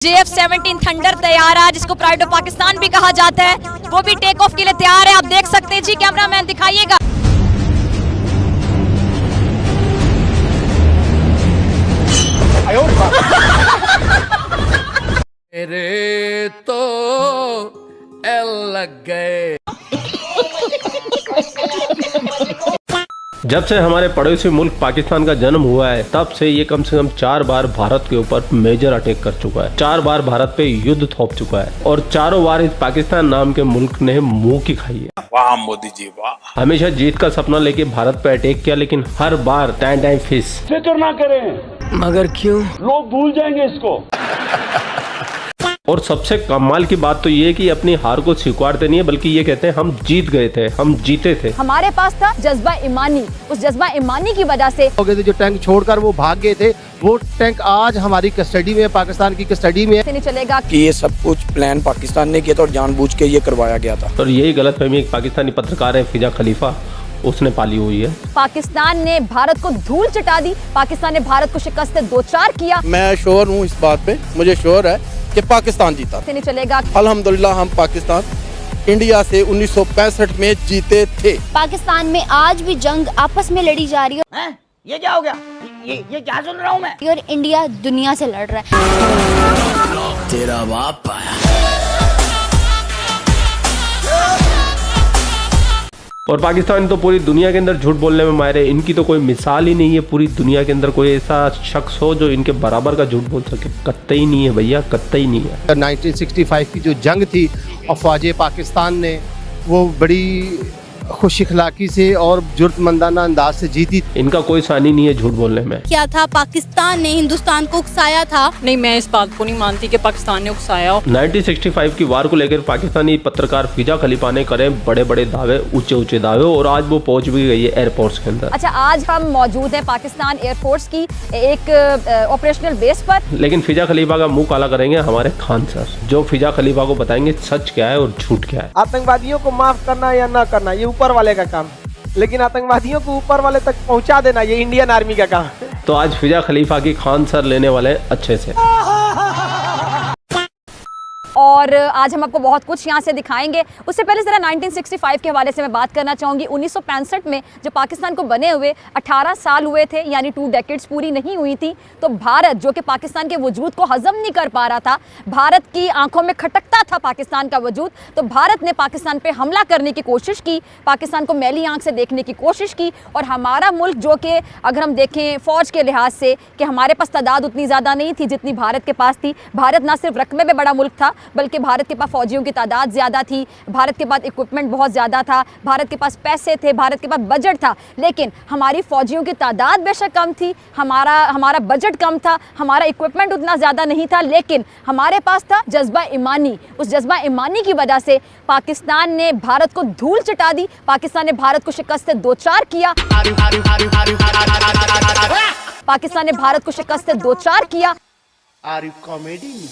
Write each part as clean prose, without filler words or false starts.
JF-17 thunder तैयार है, जिसको प्राइड ऑफ पाकिस्तान भी कहा जाता है, वो भी टेक ऑफ के लिए तैयार है। आप देख सकते हैं जी, कैमरामैन दिखाइएगा। मेरे तो एल लग गए। जब से हमारे पड़ोसी मुल्क पाकिस्तान का जन्म हुआ है, तब से ये कम से कम 4 बार भारत के ऊपर मेजर अटैक कर चुका है, 4 बार भारत पे युद्ध थोप चुका है और चारों बार इस पाकिस्तान नाम के मुल्क ने मुंह की खाई है। वाह मोदी जी वाह। हमेशा जीत का सपना लेके भारत पे अटैक किया, लेकिन हर बार टाइम फिस। फिक्र ना करें, मगर क्यों? लोग भूल जाएंगे इसको। और सबसे कमाल की बात तो ये है कि अपनी हार को स्वीकारते नहीं है, बल्कि ये कहते हैं हम जीत गए थे, हम जीते थे। हमारे पास था जज्बा ईमानी, उस जज्बा ईमानी की वजह से जो टैंक छोड़कर वो भाग गए थे, वो टैंक आज हमारी कस्टडी में, पाकिस्तान की कस्टडी में। नहीं चलेगा कि ये सब कुछ प्लान पाकिस्तान ने किया था और जानबूझ के ये करवाया गया था। और यही गलतफहमी एक पाकिस्तानी पत्रकार है फिजा खलीफा, उसने पाली हुई है। पाकिस्तान ने भारत को धूल चटा दी, पाकिस्तान ने भारत को शिकस्त से दो चार किया। मैं श्योर हूँ इस बात पे, मुझे श्योर है कि पाकिस्तान जीता। नहीं चलेगा। अल्हम्दुलिल्लाह हम पाकिस्तान इंडिया से 1965 में जीते थे। पाकिस्तान में आज भी जंग आपस में लड़ी जा रही है। ये क्या हो गया? ये क्या सुन रहा हूँ मैं? और इंडिया दुनिया से लड़ रहा है। तेरा बाप आया। और पाकिस्तान तो पूरी दुनिया के अंदर झूठ बोलने में माहिर है, इनकी तो कोई मिसाल ही नहीं है। पूरी दुनिया के अंदर कोई ऐसा शख्स हो जो इनके बराबर का झूठ बोल सके, कतई नहीं है भैया, कतई नहीं है। 1965 की जो जंग थी, अफवाज पाकिस्तान ने वो बड़ी खुश इखलाकी से और जुर्तमंदाना अंदाज से जीती। इनका कोई सानी नहीं है झूठ बोलने में। क्या था, पाकिस्तान ने हिंदुस्तान को उकसाया था। नहीं, मैं इस बात को नहीं मानती कि पाकिस्तान ने उकसाया हो। 1965 की वार को लेकर पाकिस्तानी पत्रकार फिजा खलीफा ने करे बड़े बड़े दावे, ऊंचे ऊंचे दावे, और आज वो पहुंच भी गई है एयरपोर्ट के अंदर। अच्छा, आज हम मौजूद हैं पाकिस्तान एयरफोर्स की एक ऑपरेशनल बेस पर। लेकिन फिजा खलीफा का मुंह काला करेंगे हमारे खान सर, जो फिजा खलीफा को बताएंगे सच क्या है और झूठ क्या है। आतंकवादियों को माफ करना या ना करना ये ऊपर वाले का काम, लेकिन आतंकवादियों को ऊपर वाले तक पहुंचा देना ये इंडियन आर्मी का काम। तो आज फिजा खलीफा की खान सर लेने वाले अच्छे से। और आज हम आपको बहुत कुछ यहाँ से दिखाएंगे। उससे पहले ज़रा 1965 के हवाले से मैं बात करना चाहूँगी। 1965 में जो पाकिस्तान को बने हुए 18 साल हुए थे, यानी 2 डेकेड्स पूरी नहीं हुई थी, तो भारत जो कि पाकिस्तान के वजूद को हजम नहीं कर पा रहा था, भारत की आंखों में खटकता था पाकिस्तान का वजूद, तो भारत ने पाकिस्तान पे हमला करने की कोशिश की, पाकिस्तान को मैली आंख से देखने की कोशिश की। और हमारा मुल्क जो कि अगर हम देखें फ़ौज के लिहाज से कि हमारे पास तादाद उतनी ज़्यादा नहीं थी जितनी भारत के पास थी। भारत ना सिर्फ रकबे में बड़ा मुल्क था, बल्कि भारत के पास फौजियों की तादाद ज़्यादा थी, भारत के पास इक्विपमेंट बहुत ज़्यादा था, भारत के पास पैसे थे, भारत के पास बजट था। लेकिन हमारी फौजियों की तादाद बेशक कम थी, हमारा बजट कम था, हमारा इक्विपमेंट उतना ज़्यादा नहीं था, लेकिन हमारे पास था जज्बा ईमानी। उस जज्बा ईमानी की वजह से पाकिस्तान ने भारत को धूल चटा दी, पाकिस्तान ने भारत को शिकस्त से दो चार किया, पाकिस्तान ने भारत को शिकस्त से दो चार किया। Are you comedy?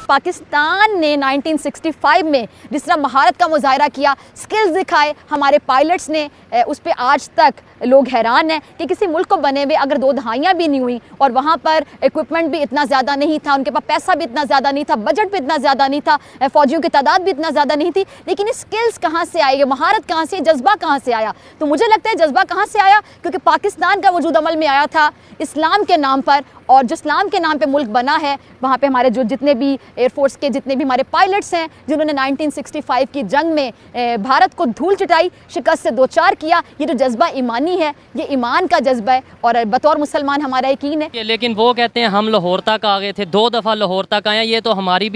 पाकिस्तान ने 1965 में जिस तरह महारत का मुजाहरा किया, स्किल्स दिखाए हमारे पायलट्स ने, उस पर आज तक लोग हैरान हैं कि किसी मुल्क को बने हुए अगर 2 दहाइयाँ भी नहीं हुई और वहाँ पर इक्विपमेंट भी इतना ज़्यादा नहीं था, उनके पास पैसा भी इतना ज़्यादा नहीं था, बजट भी इतना ज़्यादा नहीं था, फ़ौजियों की तादाद भी इतना ज़्यादा नहीं थी, लेकिन ये स्किल्स कहाँ से आई, महारत कहाँ से, जज्बा कहाँ से आया? तो मुझे लगता है जज्बा कहाँ से आया, क्योंकि पाकिस्तान का वजूद अमल में आया था इस्लाम के नाम पर, और जो इस्लाम के नाम पे मुल्क बना है, वहाँ पे हमारे जो जितने भी एयरफोर्स के जितने भी हमारे पायलट्स हैं जिन्होंने 1965 की जंग में भारत को धूल चटाई, शिकस्त से दो चार किया, ये जो जज्बा ईमानी है, ये ईमान का जज्बा है और बतौर मुसलमान हमारा यकीन है। लेकिन वो कहते हैं हम लाहौर तक आ गए थे, 2 दफ़ा लाहौर तक आए। ये तो हमारी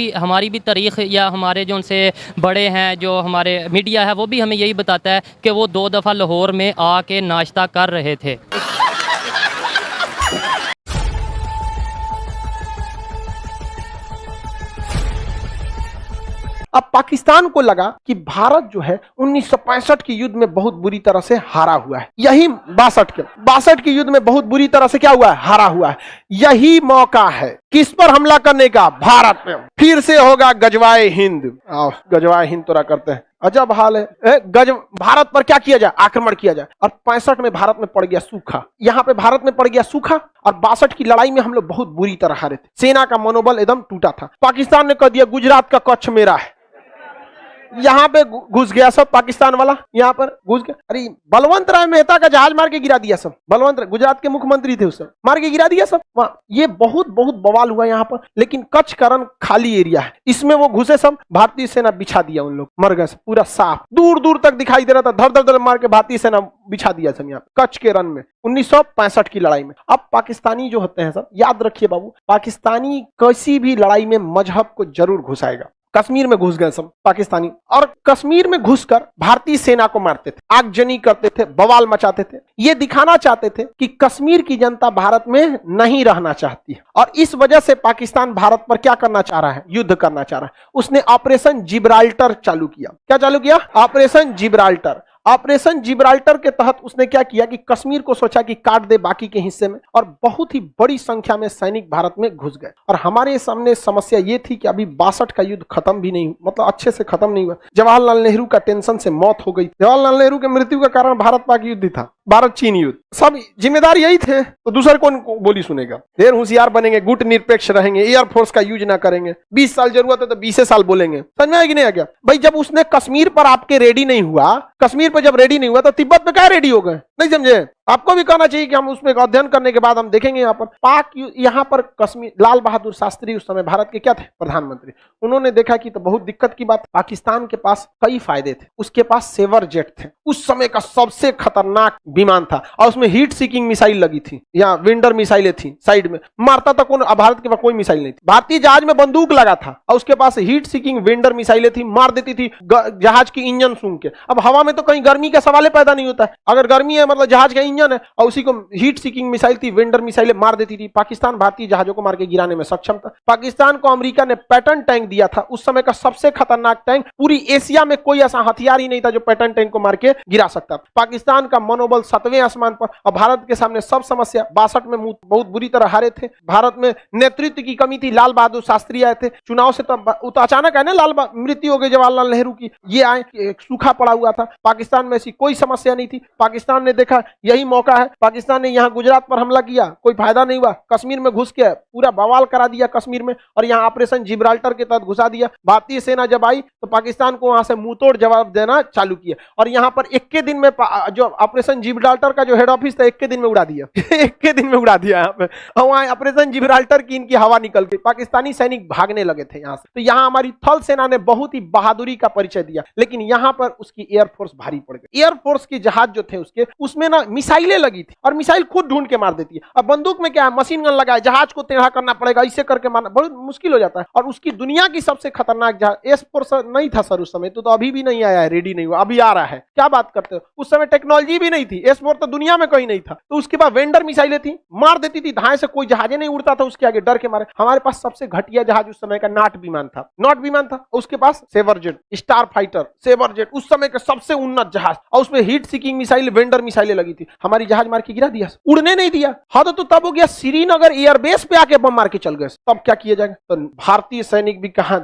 भी तारीख़ या हमारे जो उनसे बड़े हैं, जो हमारे मीडिया है, वो भी हमें यही बताता है कि वो 2 दफ़ा लाहौर में आके नाश्ता कर रहे थे। अब पाकिस्तान को लगा कि भारत जो है 1965 के युद्ध में बहुत बुरी तरह से हारा हुआ है, यही 62 के युद्ध में बहुत बुरी तरह से क्या हुआ है, हारा हुआ है। यही मौका है किस पर हमला करने का, भारत पे। फिर से होगा गजवाए हिंद। आओ गजवाए हिंद तोड़ा करते हैं, अजब हाल है। भारत पर क्या किया जाए, आक्रमण किया जाए। और 65 में भारत में पड़ गया सूखा, यहाँ पे भारत में पड़ गया सूखा। और 62 की लड़ाई में हम लोग बहुत बुरी तरह हारे थे, सेना का मनोबल एकदम टूटा था। पाकिस्तान ने कह दिया गुजरात का कच्छ मेरा है, यहाँ पे घुस गया सब पाकिस्तान वाला, यहाँ पर घुस गया। अरे बलवंत राय मेहता का जहाज मार के गिरा दिया सब। बलवंत राय गुजरात के मुख्यमंत्री थे उस समय, मार के गिरा दिया सब। ये बहुत बवाल हुआ यहाँ पर। लेकिन कच्छ का रण खाली एरिया है, इसमें वो घुसे सब, भारतीय सेना बिछा दिया, उन लोग मर गए, पूरा साफ दूर दूर तक दिखाई दे रहा था। धर धर मार के भारतीय सेना बिछा दिया सब यहाँ कच्छ के रण में 1965 की लड़ाई में। अब पाकिस्तानी जो होते हैं सब, याद रखिए बाबू, पाकिस्तानी किसी भी लड़ाई में मजहब को जरूर घुसाएगा। कश्मीर में घुस गए सब पाकिस्तानी, और कश्मीर में घुसकर भारतीय सेना को मारते थे, आगजनी करते थे, बवाल मचाते थे। ये दिखाना चाहते थे कि कश्मीर की जनता भारत में नहीं रहना चाहती है, और इस वजह से पाकिस्तान भारत पर क्या करना चाह रहा है, युद्ध करना चाह रहा है। उसने ऑपरेशन जिब्राल्टर चालू किया। क्या चालू किया? Operation Gibraltar. ऑपरेशन जिब्राल्टर के तहत उसने क्या किया कि कश्मीर को सोचा कि काट दे बाकी के हिस्से में, और बहुत ही बड़ी संख्या में सैनिक भारत में घुस गए। और हमारे सामने समस्या ये थी कि अभी 62 का युद्ध खत्म भी नहीं, मतलब अच्छे से खत्म नहीं हुआ। जवाहरलाल नेहरू का टेंशन से मौत हो गई। जवाहरलाल नेहरू के मृत्यु का कारण भारत पाक युद्ध था, भारत चीन युद्ध, सब जिम्मेदार यही थे। तो दूसरे कौन बोली सुनेगा? ढेर होशियार बनेंगे, गुट निरपेक्ष रहेंगे, एयरफोर्स का यूज ना करेंगे, 20 साल जरूरत है तो 20 साल बोलेंगे। समझ में आया कि नहीं आ गया? भाई जब उसने कश्मीर पर आपके रेडी नहीं हुआ, कश्मीर पर जब रेडी नहीं हुआ तो तिब्बत पे क्या रेडी हो गए? नहीं समझे? आपको भी कहना चाहिए कि हम उसमें अध्ययन करने के बाद हम देखेंगे। यहाँ पर पाक, यहाँ पर कश्मीर, लाल बहादुर शास्त्री उस समय भारत के क्या थे? प्रधानमंत्री। उन्होंने देखा कि तो बहुत दिक्कत की बात, पाकिस्तान के पास कई फायदे थे। उसके पास सेवर जेट थे, उस समय का सबसे खतरनाक विमान था, और उसमें हीट सीकिंग मिसाइल लगी थी, या विंडर मिसाइलें थी साइड में, मारता था कौन? भारत के पास कोई मिसाइल नहीं थी। भारतीय जहाज में बंदूक लगा था, और उसके पास हीट सीकिंग विंडर मिसाइलें थी, मार देती थी जहाज की इंजन सूंघ के। अब हवा में तो कहीं गर्मी का सवाल पैदा नहीं होता है, अगर गर्मी है मतलब जहाज का इंजन है, और उसी को हीट सीकिंग मिसाइल थी, विंडर मिसाइलें मार देती थी। पाकिस्तान भारतीय जहाजों को मार के गिराने में सक्षम था। पाकिस्तान को अमेरिका ने पैटर्न टैंक दिया था, उस समय का सबसे खतरनाक टैंक। पूरी एशिया में कोई ऐसा हथियार ही नहीं था जो पैटर्न टैंक को मार के गिरा सकता। पाकिस्तान का मनोबल 7वें आसमान पर, और भारत के सामने सब समस्या। 62 में बहुत बुरी तरह हारे थे। भारत में नेतृत्व की कमी थी, लाल बहादुर शास्त्री आए थे चुनाव से, तो अचानक है ना, मृत्यु हो गई जवाहरलाल नेहरू की, ये आए, सूखा पड़ा हुआ था। पाकिस्तान में ऐसी कोई समस्या नहीं थी। पाकिस्तान ने देखा यही मौका है, पाकिस्तान ने यहाँ गुजरात पर हमला किया, कोई फायदा नहीं हुआ, कश्मीर में घुस के पूरा बवाल करा दिया कश्मीर में, और यहाँ ऑपरेशन जिब्राल्टर के तहत घुसा दिया। भारतीय सेना जब आई तो पाकिस्तान को वहां से मुंहतोड़ जवाब देना चालू किया, और यहाँ पर 21 दिन में जो ऑपरेशन जिब्राल्टर का जो हेड ऑफिस था 21 दिन में उड़ा दिया 21 दिन में उड़ा दिया यहाँ पे। और वहाँ ऑपरेशन जिब्राल्टर की इनकी हवा निकल गई, पाकिस्तानी सैनिक भागने लगे थे यहाँ से। तो यहाँ हमारी थल सेना ने बहुत ही बहादुरी का परिचय दिया, लेकिन यहाँ पर उसकी एयरफोर्स भारी पड़ गई। एयरफोर्स के जहाज जो थे उसके, उसमें ना मिसाइलें लगी थी, और मिसाइल खुद ढूंढ के मार देती है। अब बंदूक में क्या है, मशीन गन लगा है, जहाज को टेढ़ा करना पड़ेगा, इससे करके मारना बहुत मुश्किल हो जाता है। और उसकी दुनिया की सबसे खतरनाक जहाज एस-4 नहीं था सर उस समय, तो अभी भी नहीं आया है, रेडी नहीं हुआ, अभी आ रहा है। क्या बात करते हो? उस समय टेक्नोलॉजी भी नहीं थी, एस-4 तो दुनिया में कहीं नहीं था। तो उसके बाद वेंडर मिसाइलें थी, मार देती थी, धाए से कोई जहाजे नहीं उड़ता था उसके आगे, डर के मारे। हमारे पास सबसे घटिया जहाज उस समय का नॉट विमान था, नॉट विमान था। उसके पास Sabre jet, starfighter, Sabre jet, उस समय का सबसे उन्नत जहाज, और उसमें हीट सीकिंग मिसाइल, वेंडर मिसाइलें लगी थी। हमारी जहाज मार के गिरा दिया, उड़ने नहीं दिया। हद तो तब हो गया श्रीनगर एयरबेस पे आके बम मार के चल गए, तब क्या किया जाएगा? तो भारतीय सैनिक भी कहां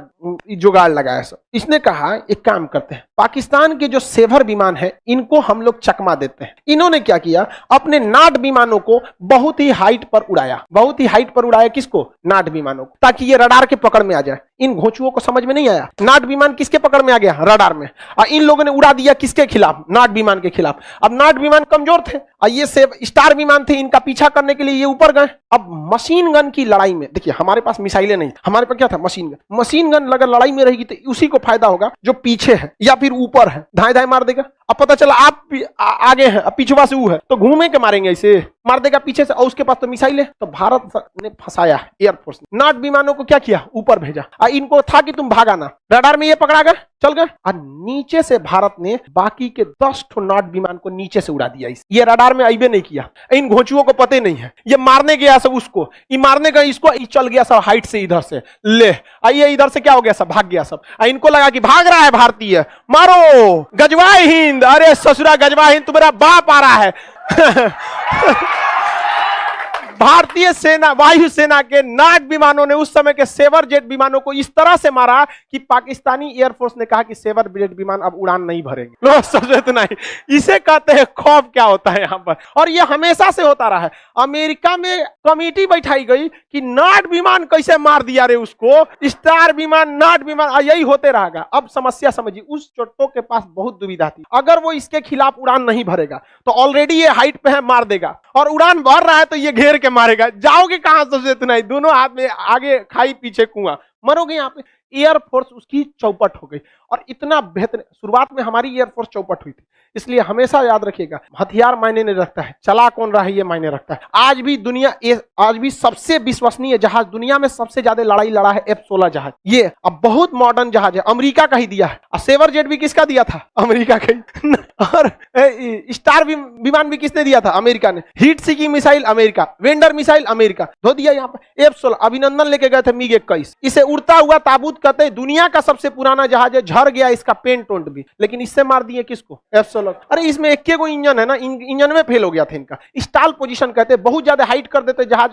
जुगाड़ लगाया सब। इसने कहा एक काम करते हैं, पाकिस्तान के जो सेवर विमान है इनको हम लोग चकमा देते हैं। इन्होंने क्या किया, अपने नाट विमानों को बहुत ही हाइट पर उड़ाया, बहुत ही हाइट पर उड़ाया। किसको? नाट विमानों को, ताकि ये रडार के पकड़ में आ जाए। इन घोंचुओं को समझ में नहीं आया, नाट विमान किसके पकड़ में आ गया? रडार में। और इन लोगों ने उड़ा दिया किसके खिलाफ? नाट विमान के खिलाफ। अब नाट विमान कमजोर थे, और ये स्टार विमान थे, इनका पीछा करने के लिए ये ऊपर गए। अब मशीन गन की लड़ाई में देखिए, हमारे पास मिसाइलें नहीं, हमारे पास क्या था? Machine gun. मशीन गन अगर लड़ाई में रहेगी तो उसी को फायदा होगा जो पीछे है या फिर ऊपर है, धाए धाए मार देगा। अब पता चला आप आगे हैं, अब पिछवा से वो है, तो घूमे के मारेंगे इसे, मार देगा पीछे से, और उसके पास तो मिसाइल है। तो भारत ने फंसाया एयरफोर्स ने, नाट विमानों को क्या किया, ऊपर भेजा, और इनको था कि तुम भागा ना, रडार में ये पकड़ा गया, चल गए, और नीचे से भारत ने बाकी के 10 ठो नाट विमान को नीचे से उड़ा दिया। ये रडार में आइबे नहीं किया, इन घोंचुओं को पता नहीं है, ये मारने गया सब उसको, ये मारने गया इसको, ये चल गया सब हाइट से इधर से, ले आइए इधर से क्या हो गया, सब भाग गया सब, इनको लगा कि भाग रहा है भारतीय, मारो गजवाए हिंद, अरे ससुरा गजवा हिंद तुम्हारा बाप आ रहा है। भारतीय सेना, वायुसेना के नाट विमानों ने उस समय के सेवर जेट विमानों को इस तरह से मारा कि पाकिस्तानी एयरफोर्स ने कहा कि सेवर जेट विमान अब उड़ान नहीं भरेंगे। लो समझे तो नहीं, इसे कहते हैं खौफ क्या होता है यहाँ पर, और ये हमेशा से होता रहा है। अमेरिका में कमेटी बैठाई गई कि नाट विमान कैसे मार दिया रे उसको, स्टार विमान, नाट विमान, यही होते रहेगा। अब समस्या समझिए, उस चोटों के पास बहुत दुविधा थी, अगर वो इसके खिलाफ उड़ान नहीं भरेगा तो ऑलरेडी ये हाइट पे है, मार देगा, और उड़ान भर रहा है तो ये घेर के मारेगा, जाओगे कहां सबसे तो नहीं, दोनों हाथ में, आगे खाई पीछे कुआं, मरोगे यहाँ पे। एयरफोर्स उसकी चौपट हो गई, और इतना बेहतर, शुरुआत में हमारी एयरफोर्स चौपट हुई थी, इसलिए हमेशा याद रखिएगा हथियार मायने नहीं रखता है, चला कौन रहा है ये मायने रखता है। आज भी दुनिया, आज भी सबसे विश्वसनीय जहाज दुनिया में सबसे ज्यादा लड़ाई लड़ा है F-16 जहाज, ये अब बहुत मॉडर्न जहाज है, अमेरिका का ही दिया है। और सेवर जेट भी किसका दिया था, अमेरिका का ही। और स्टार विमान भी किसने दिया था, अमेरिका ने। Heat seeking missile America, vendor missile America, धो दिया यहाँ पर। F-16 अभिनंदन लेके गए थे MiG-21, इसे उड़ता हुआ ताबूत कहते हैं, दुनिया का सबसे पुराना जहाज है, झड़ गया इसका पेंट टोंट भी, लेकिन इससे मार दिए किसको, F-16। अरे इसमें एक को इंजन है ना, इंजन में फेल हो गया था इनका। स्टाल पोजीशन कहते हैं, बहुत ज्यादा हाइट कर देते जहाज,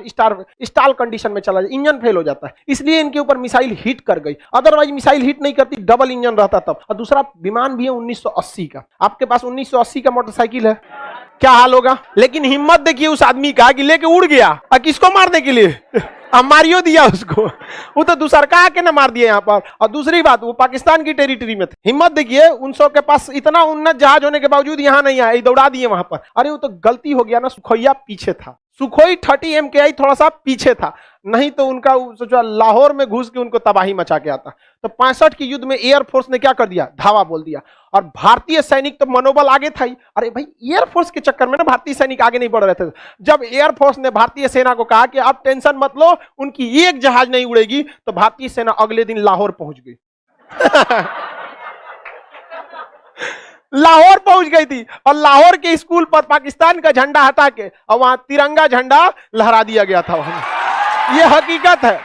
स्टाल कंडीशन में चला जाए, इंजन फेल हो जाता है, इसलिए इनके ऊपर मिसाइल हिट कर गई, अदरवाइज मिसाइल हिट नहीं करती, डबल इंजन रहता तब। और दूसरा विमान भी है 1980 का, आपके पास 1980 का मोटरसाइकिल है, क्या हाल होगा। लेकिन हिम्मत देखिए उस आदमी का कि लेके उड़ गया, और किसको मारने के लिए, मारियो दिया उसको, वो तो दूसरा का आके ना मार दिया यहाँ पर। और दूसरी बात, वो पाकिस्तान की टेरिटरी में थे, हिम्मत देखिए उनसो के पास इतना उन्नत जहाज होने के बावजूद यहाँ नहीं आए, दौड़ा दिए वहां पर। अरे वो तो गलती हो गया ना, सुखोइया पीछे था, सुखोई 30 MKI थोड़ा सा पीछे था, नहीं तो उनका सोचा लाहौर में घुस के उनको तबाही मचा के आता। तो 65 के युद्ध में एयरफोर्स ने क्या कर दिया, धावा बोल दिया, और भारतीय सैनिक तो मनोबल आगे था ही। अरे भाई एयरफोर्स के चक्कर में ना भारतीय सैनिक आगे नहीं बढ़ रहे थे। जब एयरफोर्स ने भारतीय सेना को कहा कि आप टेंशन मत लो, उनकी एक जहाज नहीं उड़ेगी, तो भारतीय सेना अगले दिन लाहौर पहुंच गई। लाहौर पहुंच गई थी, और लाहौर के स्कूल पर पाकिस्तान का झंडा हटा के और वहां तिरंगा झंडा लहरा दिया गया था वहां। ये हकीकत है।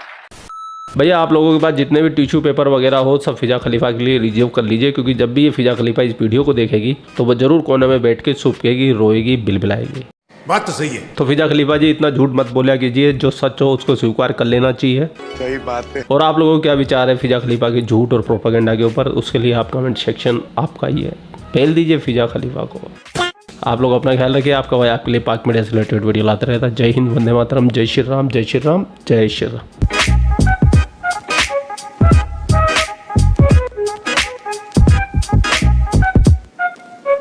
भैया आप लोगों के पास जितने भी टिश्यू पेपर वगैरह हो सब फिजा खलीफा के लिए रिजर्व कर लीजिए, क्योंकि जब भी ये फिजा खलीफा इस वीडियो को देखेगी तो वो जरूर कोने में बैठ के सूखेगी, रोएगी, बिलबिलाएगी। बात तो सही है। तो फिजा खलीफा जी इतना झूठ मत बोला कीजिए, जो सच हो उसको स्वीकार कर लेना चाहिए। सही बात है। और आप लोगों को क्या विचार है फिजा खलीफा के झूठ और प्रोपेगेंडा के ऊपर, उसके लिए आप कमेंट सेक्शन आपका ही है, पहल दीजिए फिजा खलीफा को। आप लोग अपना ख्याल रखिए, आपका भाई आपके लिए पाक मीडिया से रिलेटेड वीडियो लाता रहता है। जय हिंद, वंदे मातरम, जय श्री राम, जय श्री राम, जय श्री राम।